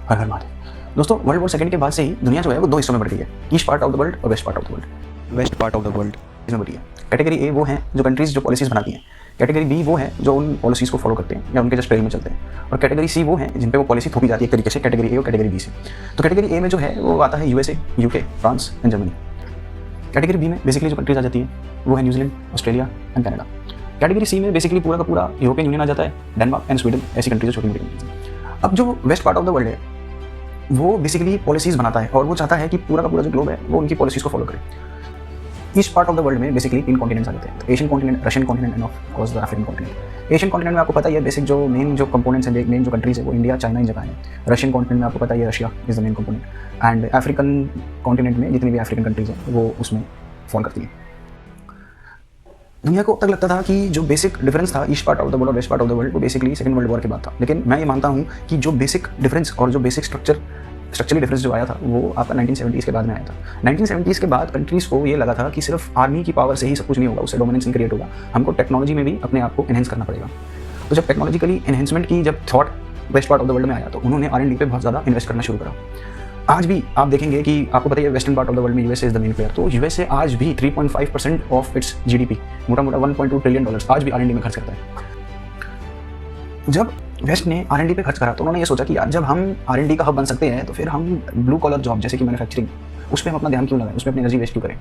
हर हर महादेव। दोस्तों, world war second के बाद से ही दुनिया जो है वो दो हिस्सों में बढ़ गई है, east part of the world और west part of the world. West part of the world इसमें बढ़ी है। कैटेगरी ए वो हैं जो कंट्रीज जो पॉलिसीज बनाती हैं, कैटेगरी बी वो हैं जो उन पॉलिसीज को फॉलो करते हैं या उनके जस्ट ट्रेल में चलते हैं, और कैटेगरी सी वो हैं जिन पे वो पॉलिसी थोपी जाती है एक तरीके से कैटेगरी ए और कैटेगरी बी से। तो कैटेगरी ए में जो है वो आता है USA, UK, France and Germany. Category B में बेसिकली जो कंट्रीज आ जाती है वो है New Zealand, Australia and Canada. Category C में बेसिकली पूरा का पूरा यूरोपियन यूनियन आ जाता है, डेनमार्क एंड स्वीडन, ऐसी कंट्रीज छोटी मोटी कंट्रीज। अब जो waste part of the world है वो बेसिकली पॉलिसीज बनाता है और वो चाहता है कि पूरा का पूरा जो ग्लोब है वो उनकी पॉलिसीज को फॉलो करे। East part of the world में बेसिकली 3 कॉन्टिनेंट्स आ जाते हैं, Asian continent, Russian continent end of course the African continent. Asian continent में आपको पता ही है बेसिक जो मेन जो कंपोनेंट्स हैं, मेन जो कंट्रीज है वो इंडिया, चाइना एंड जापान है। रशियन कॉन्टिनेंट में आपको पता ही है Russia is the main component, and African continent में जितनी भी अफ्रीकन कंट्रीज हैं वो उसमें फॉल करती हैं। दुनिया को अब तक लगता था कि जो बेसिक डिफरेंस था east part of the world और west part of the world वो बेसिकली सेकंड वर्ल्ड वॉर के बाद था, लेकिन मैं ये मानता हूँ कि जो बेसिक डिफरेंस और जो बेसिक स्ट्रक्चरली डिफरेंस जो आया था वो आपका 1970s के बाद में आया था। 1970s के बाद कंट्रीज़ को ये लगा था कि सिर्फ आर्मी की पावर से ही सब कुछ नहीं होगा, उससे डोमिनेंस नहीं क्रिएट होगा, हमको टेक्नोलॉजी में भी अपने आप को एनहेंस करना पड़ेगा। तो जब टेक्नोलॉजिकली एनहेंसमेंट की जब thought waste part of the world में आया तो उन्होंने R&D पे बहुत ज़्यादा इन्वेस्ट करना शुरू करा। आज भी आप देखेंगे कि आपको पता है western part of the world में USA is the main player, तो यूएसए आज भी 3.5% ऑफ इट्स जीडीपी, मोटा मोटा $1.2 ट्रिलियन आज भी R&D में खर्च करता है। जब वेस्ट ने R&D पे खर्च करा तो उन्होंने ये सोचा कि यार जब हम R&D का हब बन सकते हैं तो फिर हम ब्लू कॉलर जॉब जैसे कि मैन्युफैक्चरिंग उस पर हम अपना ध्यान क्यों लगाएं, उसमें अपनी एनर्जी वेस्ट क्यों करें।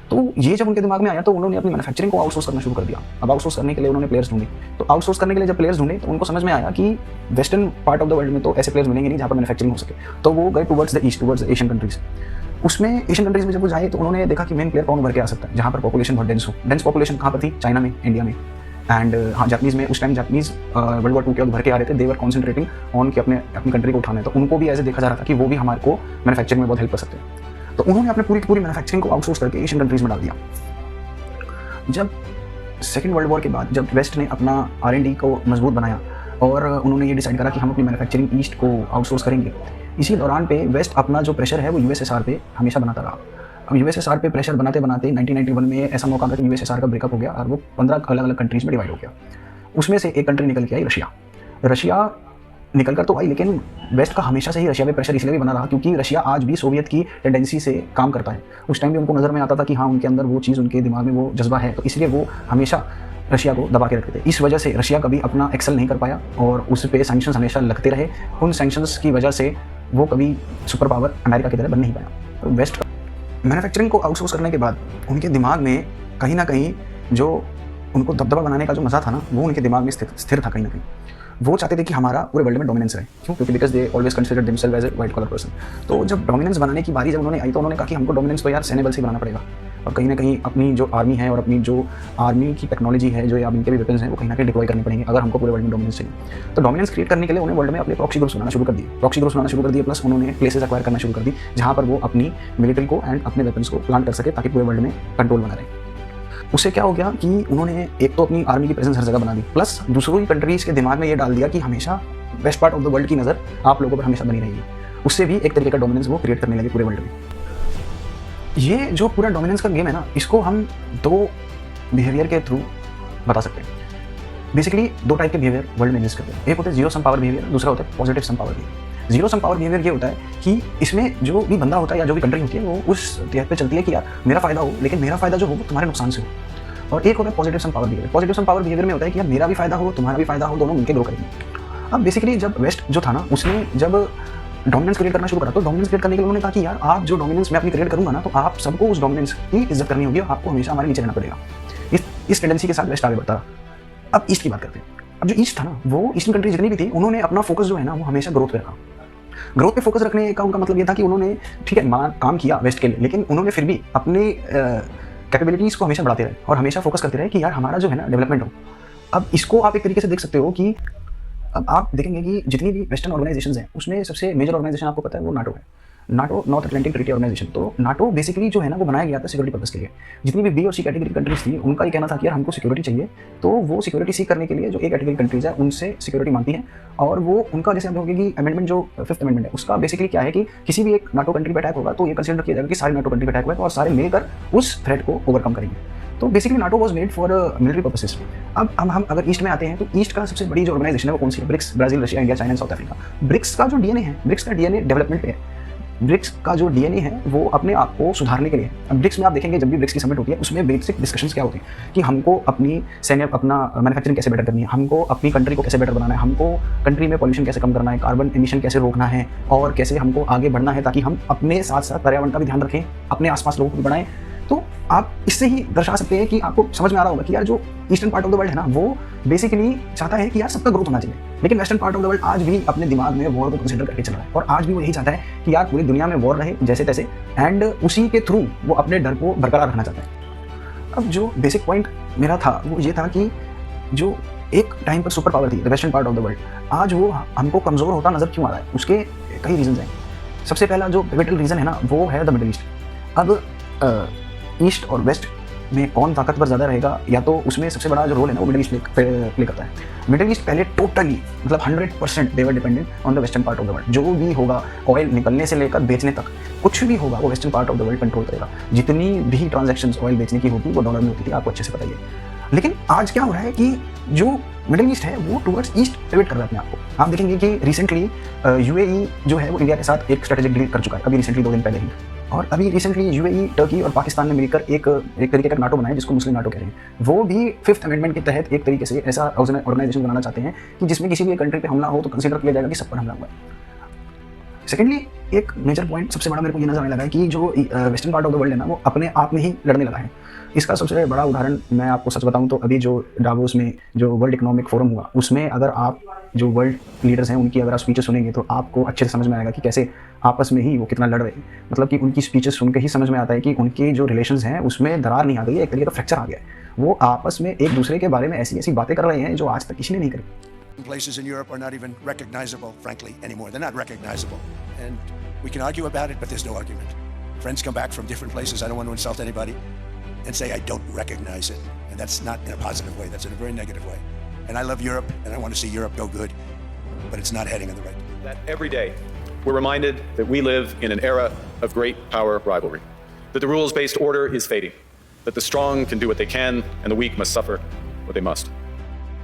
तो ये जब उनके दिमाग में आया तो उन्होंने अपनी मैन्युफैक्चरिंग को आउटसोर्स करना शुरू कर दिया। अब आउटसोर्स करने के लिए उन्होंने प्लेयर्स ढूंढे, तो आउटसोर्स करने के लिए जब प्लेयर्स ढूंढे तो उनको समझ में आया कि western part of the world में तो ऐसे प्लेयर्स मिलेंगे नहीं जहाँ पर मैन्युफैक्चरिंग हो सके, तो वो गए towards the east, towards Asian countries. उसमें एशियन कंट्रीज में जब वो जाए तो उन्होंने देखा कि मेन प्लेयर कौन उभर के आ सकता है जहाँ पर पॉपुलेशन बहुत डेंस हो। डेंस पॉपुलेशन कहाँ पर थी? चाइना में, इंडिया में, एंड हाँ जापानीज़ में। उस टाइम जापानीज़ वर्ल्ड वॉर 2 के वक्त भर के आ रहे थे, दे वर कॉन्सेंट्रेटिंग ऑन कि अपनी कंट्री को उठाना है, तो उनको भी ऐसे देखा जा रहा था कि वो भी हमारे को मैन्युफैक्चरिंग में बहुत हेल्प कर सकते हैं। तो उन्होंने अपने पूरी की पूरी मैन्युफैक्चरिंग को आउटसोर्स करके एशियन कंट्रीज में डाल दिया। जब सेकेंड वर्ल्ड वॉर के बाद जब वेस्ट ने अपना R&D को मजबूत बनाया और उन्होंने ये डिसाइड करा कि हम अपनी मैन्युफैक्चरिंग ईस्ट को आउटसोर्स करेंगे, इसी दौरान पे वेस्ट अपना जो प्रेशर है वो यूएसएसआर पे हमेशा बनाता रहा। अब यूएसएसआर पे प्रेशर बनाते बनाते 1991 में ऐसा मौका आया कि यूएसएसआर का ब्रेकअप हो गया और वो 15 अलग अलग कंट्रीज में डिवाइड हो गया। उसमें से एक कंट्री निकल के आई रशिया। रशिया निकल कर तो आई, लेकिन वेस्ट का हमेशा से ही रशिया पे प्रेशर इसलिए भी बना रहा क्योंकि रशिया आज भी सोवियत की टेंडेंसी से काम करता है। उस टाइम भी उनको नज़र में आता था कि हाँ उनके अंदर वो चीज़, उनके दिमाग में वो जज्बा है, तो इसलिए वो हमेशा रशिया को दबा के रखते थे। इस वजह से रशिया कभी अपना एक्सेल नहीं कर पाया और उस पर सैंक्शंस हमेशा लगते रहे। उन सैंक्शंस की वजह से वो कभी सुपर पावर अमेरिका की तरह बन नहीं पाया। तो वेस्ट मैन्युफैक्चरिंग को आउटसोर्स करने के बाद उनके दिमाग में कहीं ना कहीं जो उनको दबदबा बनाने का जो मज़ा था ना वो उनके दिमाग में स्थिर था कहीं ना कहीं। वो चाहते थे कि हमारा पूरे वर्ल्ड में डोमिनेंस रहे। क्यों? क्योंकि because they always consider themselves as a white collar person. तो जब डोमिनेंस बनाने की बारी जब उन्होंने आई तो उन्होंने कहा कि हमको डोमिनेंस तो यार सैन्य बल से बनाना पड़ेगा, और कहीं ना कहीं अपनी जो आर्मी है और अपनी जो आर्मी की टेक्नोलॉजी है, जो या इनके भी वेपन्स हैं, वो कहीं ना कहीं डिप्लॉय करनी पड़ेंगे अगर हमको पूरे वर्ल्ड में डोमिनेंस चाहिए। तो डोमिनेंस क्रिएट करने के लिए उन्हें वर्ल्ड में अपने प्रॉक्सी ग्रुप्स बनाना शुरू कर दिए, प्लस उन्होंने प्लेसेस एक्वायर करना शुरू कर दी जहाँ पर वो अपनी मिलिट्री को एंड अपने वेपन्स को प्लांट कर सके ताकि पूरे वर्ल्ड में कंट्रोल बना रहे। उससे क्या हो गया कि उन्होंने एक तो अपनी आर्मी की प्रेजेंस हर जगह बना दी, प्लस दूसरों की कंट्रीज़ के दिमाग में ये डाल दिया कि हमेशा waste part of the world की नज़र आप लोगों पर हमेशा बनी रहेगी। उससे भी एक तरीके का डोमिनेंस वो क्रिएट करने लगे पूरे वर्ल्ड में। ये जो पूरा डोमिनेंस का गेम है ना, इसको हम 2 बिहेवियर के थ्रू बता सकते हैं। बेसिकली 2 टाइप के बिहेवियर वर्ल्ड में एग्जिस्ट करते हैं। एक होता है जीरो सम पावर बिहेवियर, दूसरा होता है positive sum power behaviour. Zero sum power behaviour ये होता है कि इसमें जो भी बंदा होता है या जो भी कंट्री होती है वो उस तहत पे चलती है कि यार मेरा फायदा हो, लेकिन मेरा फायदा जो हो वो तुम्हारे नुकसान से हो। और एक होता है positive sum power behaviour. Positive sum power behaviour में होता है कि यार मेरा भी फायदा हो, तुम्हारा भी फायदा हो, दोनों मिलकर ग्रो करेंगे। अब बेसिकली जब वेस्ट जो था ना उसने जब डोमिनेंस क्रिएट करना शुरू करा तो डोमिनेंस क्रिएट करने के लिए उन्होंने कहा कि यार आप जो डोमिनेंस मैं अपनी क्रिएट करूंगा ना तो आप सबको उस डोमिनेंस की इज्जत करनी होगी और आपको हमेशा हमारे नीचे रहना पड़ेगा। इस टेंडेंसी के साथ वेस्ट आगे बढ़ता रहा। अब ईस्ट की बात करते हैं। अब जो ईस्ट था ना वो ईस्टर्न कंट्री जितनी भी थी उन्होंने अपना फोकस जो है ना वो हमेशा ग्रोथ पे रखा। ग्रोथ पे फोकस रखने का उनका मतलब ये था कि उन्होंने ठीक है काम किया वेस्ट के लिए, लेकिन उन्होंने फिर भी अपने कैपेबिलिटीज़ को हमेशा बढ़ाते रहे और हमेशा फोकस करते रहे कि यार हमारा जो है ना डेवलपमेंट हो। अब इसको आप एक तरीके से देख सकते हो कि अब आप देखेंगे कि जितनी भी वेस्टर्न ऑर्गेनाइजेशंस हैं उसमें सबसे मेजर ऑर्गेनाइजेशन आपको पता है वो नाटो है। NATO North Atlantic Treaty Organisation. तो नाटो बेसिकली जो है ना वो बनाया गया था सिक्योरिटी पर्पस के लिए। जितनी भी बी और सी कैटेगरी कंट्रीज थी उनका ये कहना था कि यार हमको सिक्योरिटी चाहिए, तो वो सिक्योरिटी सीख करने के लिए जो ए कैटेगरी कंट्रीज है उनसे सिक्योरिटी मांगती है। और वो उनका जैसे हम कहोगे कि अमेंडमेंट जो 5th अमेंडमेंट है उसका बेसिकली क्या है कि किसी भी एक नाटो कंट्री पर अटैक होगा तो ये कंसिडर किया जाएगा कि सारे नाटो कंट्री पर अटैक हुआ है और सारे मिलकर उस थ्रेट को ओवरकम करेंगे। तो basically NATO was made for military purposes. अब हम अगर ईस्ट में आते हैं तो ईस्ट का सबसे बड़ी जो ऑर्गेनाइजेशन है वो कौन सी है? BRICS, Brazil, Russia, India, China, South Africa. BRICS का जो डीएनए है, ब्रिक्स का डीएनए डेवलपमेंट पे है। ब्रिक्स का जो डीएनए है वो अपने आप को सुधारने के लिए। अब ब्रिक्स में आप देखेंगे जब भी ब्रिक्स की समिट होती है उसमें बेसिक डिस्कशंस क्या होते हैं कि हमको अपनी सैन्य अपना मैन्युफैक्चरिंग कैसे बेटर करनी है, हमको अपनी कंट्री को कैसे बेटर बनाना है, हमको कंट्री में पॉल्यूशन कैसे कम करना है, कार्बन एमिशन कैसे रोकना है और कैसे हमको आगे बढ़ना है ताकि हम अपने साथ साथ पर्यावरण का भी ध्यान रखें, अपने आसपास लोगों को भी बढ़ाएं। तो आप इससे ही दर्शा सकते हैं कि आपको समझ में आ रहा होगा कि यार जो eastern part of the world है ना वो बेसिकली चाहता है कि यार सबका ग्रोथ होना चाहिए, लेकिन western part of the world आज भी अपने दिमाग में वॉर को कंसिडर करके चल रहा है और आज भी वो यही चाहता है कि यार पूरी दुनिया में वॉर रहे जैसे तैसे, एंड उसी के थ्रू वो अपने डर को बरकरार रखना चाहता है। अब जो बेसिक पॉइंट मेरा था वो ये था कि जो एक टाइम पर सुपर पावर थी western part of the world, आज वो हमको कमज़ोर होता नजर क्यों आ रहा है? उसके कई रीजन हैं। सबसे पहला जो पिवटल रीज़न है ना वो है द मिडिल ईस्ट। अब ईस्ट और वेस्ट में कौन ताकतवर ज़्यादा रहेगा, या तो उसमें सबसे बड़ा जो रोल है ना वो मिडिल ईस्ट प्ले करता है। मिडिल ईस्ट पहले टोटली मतलब 100% they were dependent on the western part of the world. जो भी होगा ऑयल निकलने से लेकर बेचने तक कुछ भी होगा वो western part of the world control करेगा। जितनी भी ट्रांजैक्शंस ऑयल बेचने की होती वो डॉलर में होती थी, आपको अच्छे से पता ही है। लेकिन आज क्या हो रहा है कि जो मिडिल ईस्ट है वो टुवर्ड्स ईस्ट पिवट कर रहा है अपने आप को। आप देखेंगे कि रिसेंटली यूएई जो है वो इंडिया के साथ एक स्ट्रेटेजिक डील कर चुका है, अभी रिसेंटली 2 दिन पहले ही। और अभी रिसेंटली यूएई, टर्की और पाकिस्तान ने मिलकर एक तरीके का नाटो बनाया जिसको मुस्लिम नाटो कह रहे हैं। वो भी 5th अमेंडमेंट के तहत एक तरीके से ऐसा ऑर्गेनाइजेशन बनाना चाहते हैं कि जिसमें किसी भी कंट्री पे हमला हो तो कंसीडर किया जाएगा कि सब पर हमला हुआ है। सेकेंडली एक मेजर पॉइंट सबसे बड़ा मेरे को ये नजर आने लगा है कि जो western part of the world है ना वो अपने आप में ही लड़ने लगा है। इसका सबसे बड़ा उदाहरण मैं आपको सच बताऊं तो अभी जो डावोस में जो वर्ल्ड इकोनॉमिक फोरम हुआ उसमें अगर आप जो वर्ल्ड लीडर्स हैं उनकी अगर आप स्पीचेस सुनेंगे तो आपको अच्छे से समझ में आएगा कि कैसे आपस में ही वो कितना लड़ रहे हैं। मतलब कि उनकी स्पीचेस सुन के ही समझ में आता है कि उनके जो रिलेशंस हैं उसमें दरार नहीं आ गई है, एक तरीके का फ्रैक्चर आ गया है। वो आपस में एक दूसरे के बारे में ऐसी ऐसी बातें कर रहे हैं जो आज तक किसी ने नहीं करी। Places in Europe are not even recognizable, frankly, anymore. They're not recognizable. And we can argue about it, but there's no argument. Friends come back from different places. I don't want to insult anybody and say I don't recognize it. And that's not in a positive way. That's in a very negative way. And I love Europe, and I want to see Europe go good, but it's not heading in the right direction. That every day we're reminded that we live in an era of great power rivalry, that the rules-based order is fading, that the strong can do what they can, and the weak must suffer what they must.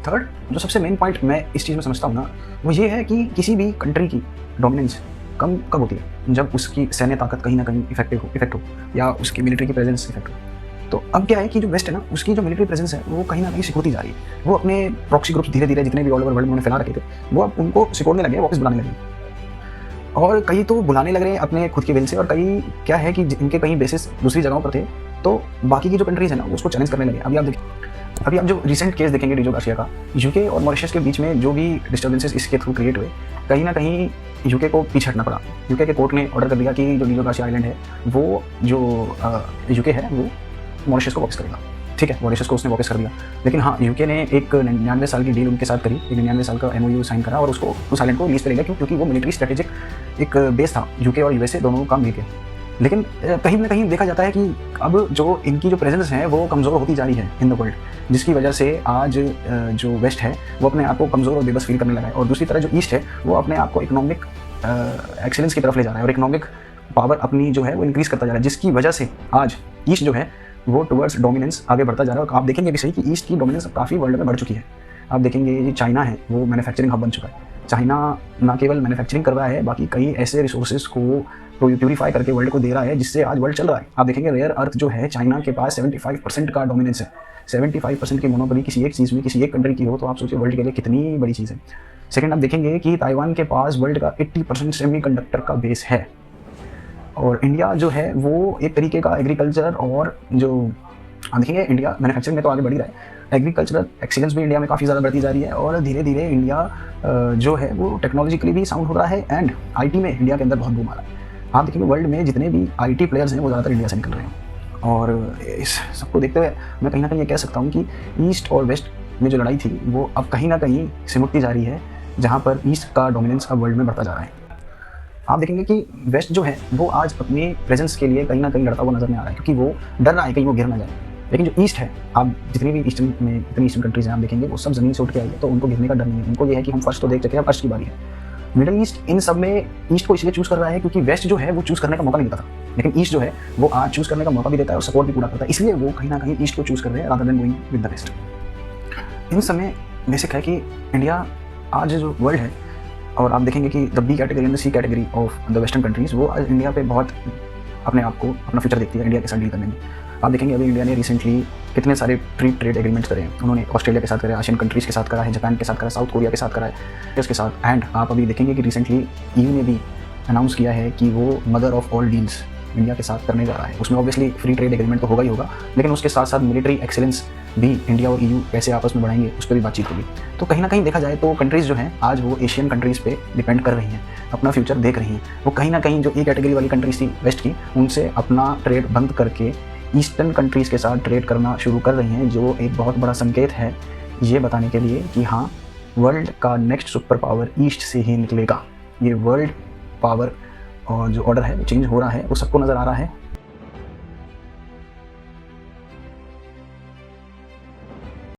Third जो सबसे main point मैं इस चीज़ में समझता हूँ ना वो ये है कि किसी भी कंट्री की डोमिनेंस कम कब होती है? जब उसकी सैन्य ताकत कहीं ना कहीं इफेक्ट हो या उसकी मिलिट्री की प्रेजेंस इफेक्ट हो। तो अब क्या है कि जो वेस्ट है ना उसकी जो मिलिट्री प्रेजेंस है वो कहीं ना कहीं सिकुड़ती जा रही है। वो अपने प्रॉक्सी ग्रुप्स धीरे धीरे जितने भी ऑल ओवर वर्ल्ड में उन्होंने फैला रखे थे वो अब उनको सिकोड़ने लगे, वापस बुलाने लगे। और कई तो बुलाने लग रहे हैं अपने खुद के विल से, और कई क्या है कि इनके कहीं बेसिस दूसरी जगहों पर थे तो बाकी की जो कंट्रीज है ना उसको चैलेंज करने लगे। अभी आप जो रिसेंट केस देखेंगे डिजो गार्सिया का, यूके और मॉरिशस के बीच में जो भी डिस्टर्बेंसेस इसके थ्रू क्रिएट हुए, कहीं ना कहीं यूके को पीछे हटना पड़ा। यूके के कोर्ट ने ऑर्डर कर दिया कि जो डिजो गार्सिया आइलैंड है वो जो यूके है वो मॉरिशस को वापस करेगा। ठीक है, मॉरिशस को उसने वापस कर दिया, लेकिन हाँ यूके ने एक 99 साल की डील उनके साथ करी, एक 99 साल का MOU साइन करा और उसको उस आइलैंड को लीज पे ले गया क्योंकि वो मिलिट्री स्ट्रेटेजिक एक बेस था यूके और यूएसए दोनों का मिलकर। लेकिन कहीं ना कहीं देखा जाता है कि अब जो इनकी जो प्रेजेंस है वो कमज़ोर होती जा रही है इन द वर्ल्ड, जिसकी वजह से आज जो वेस्ट है वो अपने आप को कमज़ोर और बेबस फील करने लगा है, और दूसरी तरह जो ईस्ट है वो अपने आप को इकोनॉमिक एक्सीलेंस की तरफ ले जा रहा है और इकोनॉमिक पावर अपनी जो है वो इंक्रीज़ करता जा रहा है, जिसकी वजह से आज ईस्ट जो है वो टुवर्ड्स डोमिनेंस आगे बढ़ता जा रहा है। और आप देखेंगे भी सही कि ईस्ट की डोमिनेंस काफ़ी वर्ल्ड में बढ़ चुकी है। आप देखेंगे ये चाइना है वो मैन्युफैक्चरिंग हब बन चुका है। चाइना ना केवल मैन्युफैक्चरिंग कर रहा है बल्कि कई ऐसे रिसोर्सेज को प्यूरीफाई करके वर्ल्ड को दे रहा है जिससे आज वर्ल्ड चल रहा है। आप देखेंगे रेयर अर्थ जो है चाइना के पास 75% का डोमिनेंस है। 75% की मोनोपोली किसी एक चीज़ में किसी एक कंट्री की हो तो आप सोचिए वर्ल्ड के लिए कितनी बड़ी चीज़ है। सेकंड आप देखेंगे कि ताइवान के पास वर्ल्ड का 80% सेमीकंडक्टर का बेस है, और इंडिया जो है वो एक तरीके का एग्रीकल्चर और जो आप देखेंगे इंडिया मैन्युफैक्चरिंग में तो आगे बढ़ ही रहा है, एग्रीकल्चरल एक्सीलेंस भी इंडिया में काफ़ी ज़्यादा बढ़ती जा रही है और धीरे धीरे इंडिया जो है वो टेक्नोलॉजिकली भी साउंड हो रहा है एंड आईटी में इंडिया के अंदर बहुत बूम आ रहा है। आप देखेंगे वर्ल्ड में जितने भी आईटी प्लेयर्स हैं वो ज़्यादातर इंडिया से निकल रहे हैं, और इस सबको देखते हुए मैं कहीं ना कहीं ये कह सकता हूँ कि ईस्ट और वेस्ट में जो लड़ाई थी वो अब कहीं ना कहीं सिमटती जा रही है, जहाँ पर ईस्ट का डोमिनेंस अब वर्ल्ड में बढ़ता जा रहा है। आप देखेंगे कि वेस्ट जो है वो आज अपने प्रेजेंस के लिए कहीं ना कहीं लड़ता हुआ नजर नहीं आ रहा है क्योंकि वो डर रहा है कहीं वो गिर ना जाए। लेकिन जो ईस्ट है, आप जितनी भी ईस्टर्न में जितनी ईस्टर्न कंट्रीज हैं आप देखेंगे वो सब ज़मीन से उठ के आई है, तो उनको गिरने का डर नहीं है। उनको ये है कि हम फर्स्ट तो देख चुके हैं, अब अर्श की बारी है। मिडल ईस्ट इन सब में ईस्ट को इसलिए चूज़ कर रहा है क्योंकि वेस्ट जो है वो चूज़ करने का मौका नहीं देता था, लेकिन ईस्ट जो है वो आज चूज़ करने का मौका भी देता है और सपोर्ट भी पूरा करता है, इसलिए वो कहीं ना कहीं ईस्ट को चूज़ कर रहे हैं rather than going with the west. इन समय बेसिक है कि इंडिया आज जो वर्ल्ड है, और आप देखेंगे कि the B category and the C category of the western countries वो आज इंडिया पे बहुत अपने आप को अपना फ्यूचर देखती है इंडिया के साथ डील करने में। आप देखेंगे अभी इंडिया ने रिसेंटली कितने सारे फ्री ट्रेड एग्रीमेंट्स करे हैं। उन्होंने ऑस्ट्रेलिया के साथ करा है, एशियन कंट्रीज़ के साथ करा है, जापान के साथ करा है, साउथ कोरिया के साथ करा है, इसके साथ। एंड आप अभी देखेंगे कि रिसेंटली ईयू ने भी अनाउंस किया है कि वो mother of all deals India के साथ करने जा रहा है। उसमें ऑब्वियसली फ्री ट्रेड एग्रीमेंट तो होगा ही होगा, लेकिन उसके साथ साथ मिलिट्री एक्सेलेंस भी इंडिया और ईयू कैसे आपस में बढ़ाएंगे उस पर भी बातचीत होगी। तो कहीं ना कहीं देखा जाए तो कंट्रीज़ जो हैं आज वो एशियन कंट्रीज़ पे डिपेंड कर रही हैं, अपना फ्यूचर देख रही हैं। वो कहीं ना कहीं जो ए कैटेगरी वाली कंट्रीज थी वेस्ट की, उनसे अपना ट्रेड बंद करके ईस्टर्न कंट्रीज़ के साथ ट्रेड करना शुरू कर रही हैं, जो एक बहुत बड़ा संकेत है ये बताने के लिए कि हाँ, वर्ल्ड का नेक्स्ट सुपर पावर ईस्ट से ही निकलेगा। ये वर्ल्ड पावर और जो ऑर्डर है चेंज हो रहा है, वो सबको नज़र आ रहा है।